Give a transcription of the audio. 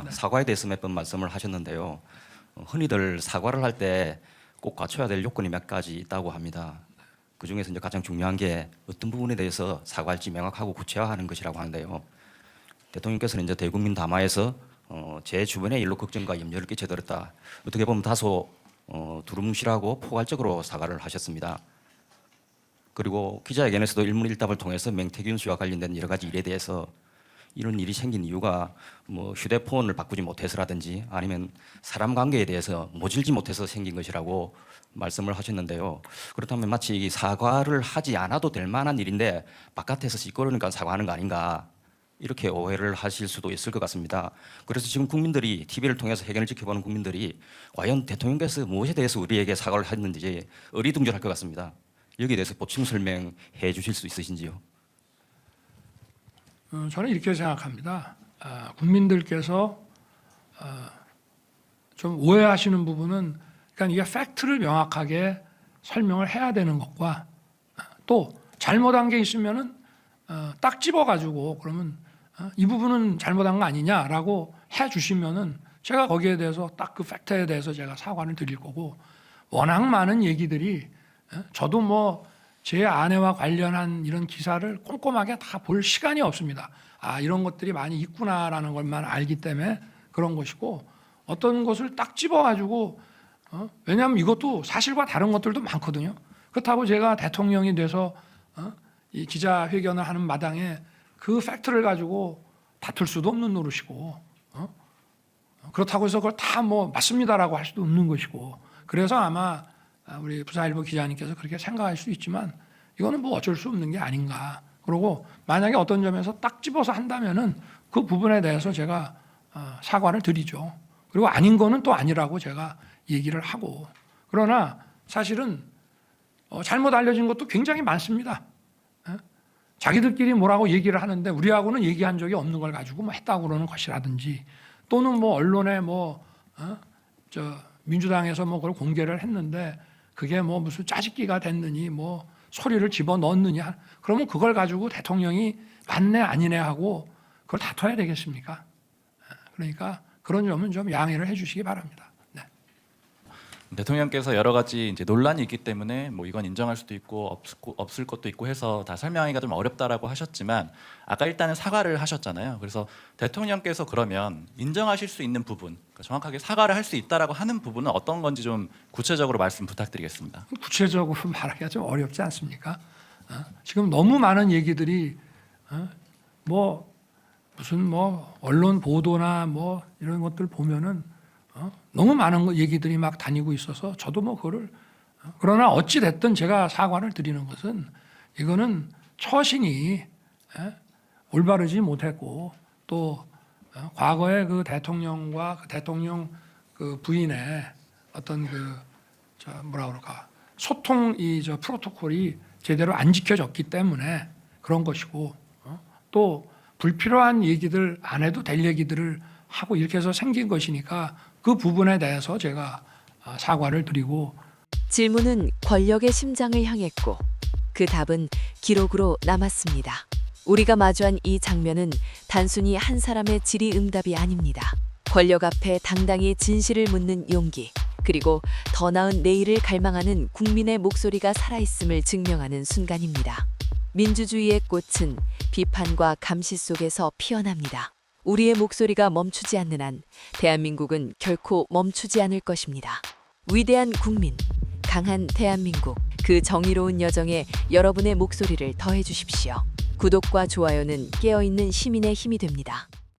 사과에 대해서 몇 번 말씀을 하셨는데요. 흔히들 사과를 할 때 꼭 갖춰야 될 요건이 몇 가지 있다고 합니다. 그 중에서 이제 가장 중요한 게 어떤 부분에 대해서 사과할지 명확하고 구체화하는 것이라고 하는데요. 대통령께서는 이제 대국민 담화에서 제 주변의 일로 걱정과 염려를 끼쳐드렸다. 어떻게 보면 다소 두루뭉실하고 포괄적으로 사과를 하셨습니다. 그리고 기자회견에서도 일문일답을 통해서 맹태균 씨와 관련된 여러 가지 일에 대해서 이런 일이 생긴 이유가 뭐 휴대폰을 바꾸지 못해서라든지 아니면 사람 관계에 대해서 모질지 못해서 생긴 것이라고 말씀을 하셨는데요. 그렇다면 마치 이 사과를 하지 않아도 될 만한 일인데 바깥에서 시끄러우니까 사과하는 거 아닌가 이렇게 오해를 하실 수도 있을 것 같습니다. 그래서 지금 국민들이 TV를 통해서 회견을 지켜보는 국민들이 과연 대통령께서 무엇에 대해서 우리에게 사과를 했는지 어리둥절할 것 같습니다. 여기에 대해서 보충 설명해 주실 수 있으신지요? 저는 이렇게 생각합니다. 국민들께서 좀 오해하시는 부분은 그러니까 이게 팩트를 명확하게 설명을 해야 되는 것과 또 잘못한 게 있으면은 딱 집어가지고 그러면 이 부분은 잘못한 거 아니냐라고 해주시면은 제가 거기에 대해서 딱 그 팩트에 대해서 제가 사과를 드릴 거고 워낙 많은 얘기들이 저도 뭐 제 아내와 관련한 이런 기사를 꼼꼼하게 다 볼 시간이 없습니다. 이런 것들이 많이 있구나라는 것만 알기 때문에 그런 것이고 어떤 것을 딱 집어가지고 왜냐하면 이것도 사실과 다른 것들도 많거든요. 그렇다고 제가 대통령이 돼서 이 기자회견을 하는 마당에 그 팩트를 가지고 다툴 수도 없는 노릇이고 그렇다고 해서 그걸 다 뭐 맞습니다라고 할 수도 없는 것이고 그래서 아마 우리 부사일보 기자님께서 그렇게 생각할 수도 있지만 이거는 뭐 어쩔 수 없는 게 아닌가. 그리고 만약에 어떤 점에서 딱 집어서 한다면은 그 부분에 대해서 제가 사과를 드리죠. 그리고 아닌 거는 또 아니라고 제가 얘기를 하고 그러나 사실은 잘못 알려진 것도 굉장히 많습니다. 자기들끼리 뭐라고 얘기를 하는데 우리하고는 얘기한 적이 없는 걸 가지고 뭐 했다고 그러는 것이라든지 또는 뭐 언론에 민주당에서 뭐 그걸 공개를 했는데 그게 뭐 무슨 짜집기가 됐느니 뭐 소리를 집어 넣었느냐 그러면 그걸 가지고 대통령이 맞네 아니네 하고 그걸 다퉈야 되겠습니까? 그러니까 그런 점은 좀 양해를 해주시기 바랍니다. 네. 대통령께서 여러 가지 이제 논란이 있기 때문에 뭐 이건 인정할 수도 있고 없을 것도 있고 해서 다 설명하기가 좀 어렵다라고 하셨지만 아까 일단은 사과를 하셨잖아요. 그래서 대통령께서 그러면 인정하실 수 있는 부분, 그러니까 정확하게 사과를 할 수 있다라고 하는 부분은 어떤 건지 좀 구체적으로 말씀 부탁드리겠습니다. 구체적으로 말하기가 좀 어렵지 않습니까? 지금 너무 많은 얘기들이 뭐 무슨 뭐 언론 보도나 뭐 이런 것들 보면은 너무 많은 얘기들이 막 다니고 있어서 저도 뭐 그거를 그러나 어찌 됐든 제가 사과를 드리는 것은 이거는 처신이 올바르지 못했고 또 과거에 그 대통령과 그 대통령 그 부인의 어떤 소통 프로토콜이 제대로 안 지켜졌기 때문에 그런 것이고 또 불필요한 얘기들 안 해도 될 얘기들을 하고 이렇게 해서 생긴 것이니까 그 부분에 대해서 제가 사과를 드리고 질문은 권력의 심장을 향했고 그 답은 기록으로 남았습니다. 우리가 마주한 이 장면은 단순히 한 사람의 질의응답이 아닙니다. 권력 앞에 당당히 진실을 묻는 용기 그리고 더 나은 내일을 갈망하는 국민의 목소리가 살아있음을 증명하는 순간입니다. 민주주의의 꽃은 비판과 감시 속에서 피어납니다. 우리의 목소리가 멈추지 않는 한 대한민국은 결코 멈추지 않을 것입니다. 위대한 국민, 강한 대한민국, 그 정의로운 여정에 여러분의 목소리를 더해 주십시오. 구독과 좋아요는 깨어있는 시민의 힘이 됩니다.